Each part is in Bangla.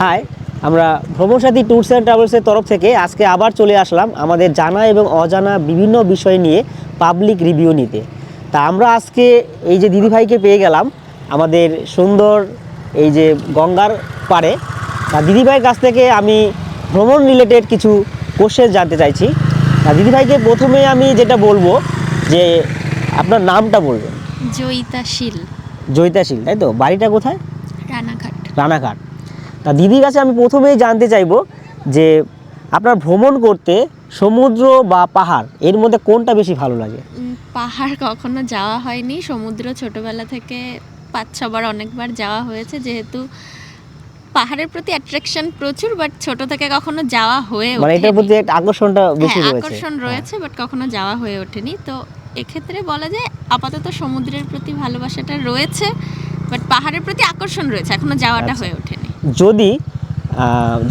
হাই, আমরা ভ্রমণসাথী ট্যুরস অ্যান্ড ট্রাভেলসের তরফ থেকে আজকে আবার চলে আসলাম আমাদের জানা এবং অজানা বিভিন্ন বিষয় নিয়ে পাবলিক রিভিউ নিতে। তা আমরা আজকে এই যে দিদিভাইকে পেয়ে গেলাম আমাদের সুন্দর এই যে গঙ্গার পাড়ে। তা দিদিভাইয়ের কাছ থেকে আমি ভ্রমণ রিলেটেড কিছু কোশ্চেন জানতে চাইছি। তা দিদিভাইকে প্রথমে আমি যেটা বলবো যে আপনার নামটা বলবেন। জয়িতাশীল। জয়িতাশীল, তাই তো? বাড়িটা কোথায়? রানাঘাট। রানাঘাট। তা দিদির কাছে আমি প্রথমেই জানতে চাইবো যে আপনার ভ্রমণ করতে সমুদ্র বা পাহাড় এর মধ্যে কোনটা বেশি ভালো লাগে? পাহাড় কখনো যাওয়া হয়নি, সমুদ্র ছোটবেলা থেকে 5-6 বার অনেকবার যাওয়া হয়েছে, যেহেতু পাহাড়ের প্রতি অ্যাট্রাকশন প্রচুর, বাট ছোট থেকে কখনো যাওয়া হয়ে ওঠেনি। মানে এটার প্রতি একটা আকর্ষণটা বেশি রয়েছে। আকর্ষণ রয়েছে, বাট কখনো যাওয়া হয়ে ওঠেনি। তো এক্ষেত্রে বলা যায় আপাতত সমুদ্রের প্রতি ভালোবাসাটা রয়েছে, বাট পাহাড়ের প্রতি আকর্ষণ রয়েছে, এখনো যাওয়াটা হয়ে ওঠেনি। যদি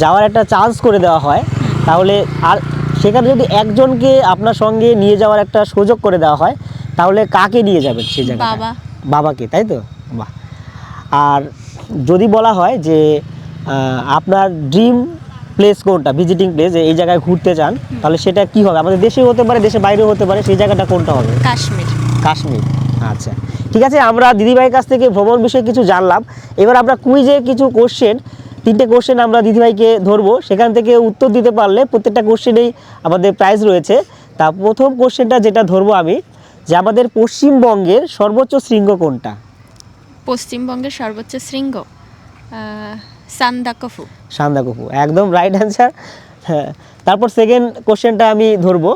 যাওয়ার একটা চান্স করে দেওয়া হয় তাহলে, আর সেখানে যদি একজনকে আপনার সঙ্গে নিয়ে যাওয়ার একটা সুযোগ করে দেওয়া হয় তাহলে কাকে নিয়ে যাবেন সেই জায়গায়? বাবা। বাবাকে, তাই তো? বাহ। আর যদি বলা হয় যে আপনার ড্রিম প্লেস কোনটা, ভিজিটিং প্লেস, এই জায়গায় ঘুরতে চান, তাহলে সেটা কি হবে? আমাদের দেশেও হতে পারে, দেশের বাইরেও হতে পারে, সেই জায়গাটা কোনটা হবে? কাশ্মীর। কাশ্মীর, আচ্ছা ঠিক আছে। আমরা দিদিভাইয়ের কাছ থেকে ভ্রমণ বিষয়ে কিছু জানলাম। এবার আমরা কুইজে কিছু কোশ্চেন, 3টে কোশ্চেন আমরা দিদিভাইকে ধরবো, সেখান থেকে উত্তর দিতে পারলে প্রত্যেকটা কোশ্চেনেই আমাদের প্রাইজ রয়েছে। তা প্রথম কোশ্চেনটা যেটা ধরবো আমি, যে আমাদের পশ্চিমবঙ্গের সর্বোচ্চ শৃঙ্গ কোনটা? পশ্চিমবঙ্গের সর্বোচ্চ শৃঙ্গ সান্দাকফু। সান্দাকফু, একদম রাইট অ্যান্সার। হ্যাঁ, তারপর সেকেন্ড কোশ্চেনটা আমি ধরবো,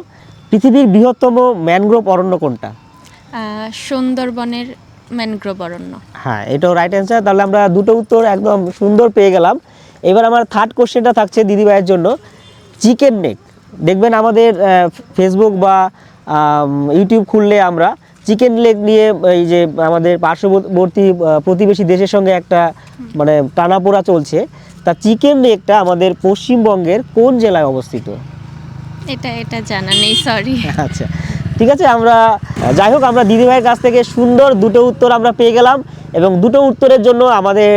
পৃথিবীর বৃহত্তম ম্যানগ্রোভ অরণ্য কোনটা? সুন্দরবনের ম্যানগ্রোভ অরণ্য। হ্যাঁ, এটাও রাইট অ্যান্সার। তাহলে আমরা দুটো উত্তর একদম সুন্দর পেয়ে গেলাম। এবার আমার থার্ড কোশ্চেনটা থাকছে দিদিভাইয়ের জন্য। চিকেন নেক, দেখবেন আমাদের ফেসবুক বা ইউটিউব খুললে আমরা চিকেন লেগ নিয়ে এই যে আমাদের পার্শ্ববর্তী প্রতিবেশী দেশের সঙ্গে একটা মানে টানাপোড়া চলছে। তা চিকেন লেগটা আমাদের পশ্চিমবঙ্গের কোন জেলায় অবস্থিত? এটা জানা নেই, সরি। আচ্ছা ঠিক আছে, আমরা যাই হোক, আমরা দিদিভাইয়ের কাছ থেকে সুন্দর দুটো উত্তর আমরা পেয়ে গেলাম, এবং দুটো উত্তরের জন্য আমাদের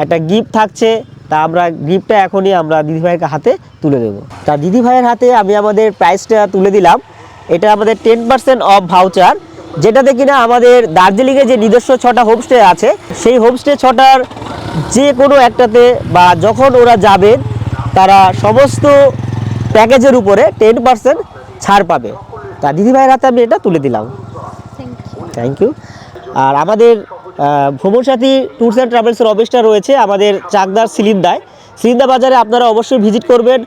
একটা গিফট থাকছে। তা আমরা গিফটটা এখনই আমরা দিদিভাইয়ের হাতে তুলে দেবো। তা দিদিভাইয়ের হাতে আমি আমাদের প্রাইসটা তুলে দিলাম। এটা আমাদের 10% অফ ভাউচার, যেটাতে কিনা আমাদের দার্জিলিংয়ে যে নিজস্ব 6টা হোমস্টে আছে, সেই হোমস্টে 6টার যে কোনো একটাতে বা যখন ওরা যাবেন তারা সমস্ত প্যাকেজের উপরে 10% ছাড় পাবে। তা দিদিভাইয়ের হাতে আমি এটা তুলে দিলাম। Thank you. আর আমাদের ভ্রমণসাথী ট্যুরস অ্যান্ড ট্রাভেলসের অফিসটা রয়েছে আমাদের চাকদার সিলিন্দা বাজারে, আপনারা অবশ্যই ভিজিট করবেন।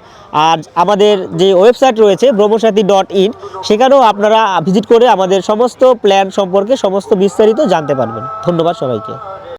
আর আমাদের যে ওয়েবসাইট রয়েছে ভ্রমণসাথী.in, সেখানেও আপনারা ভিজিট করে আমাদের সমস্ত প্ল্যান সম্পর্কে সমস্ত বিস্তারিত জানতে পারবেন। ধন্যবাদ সবাইকে।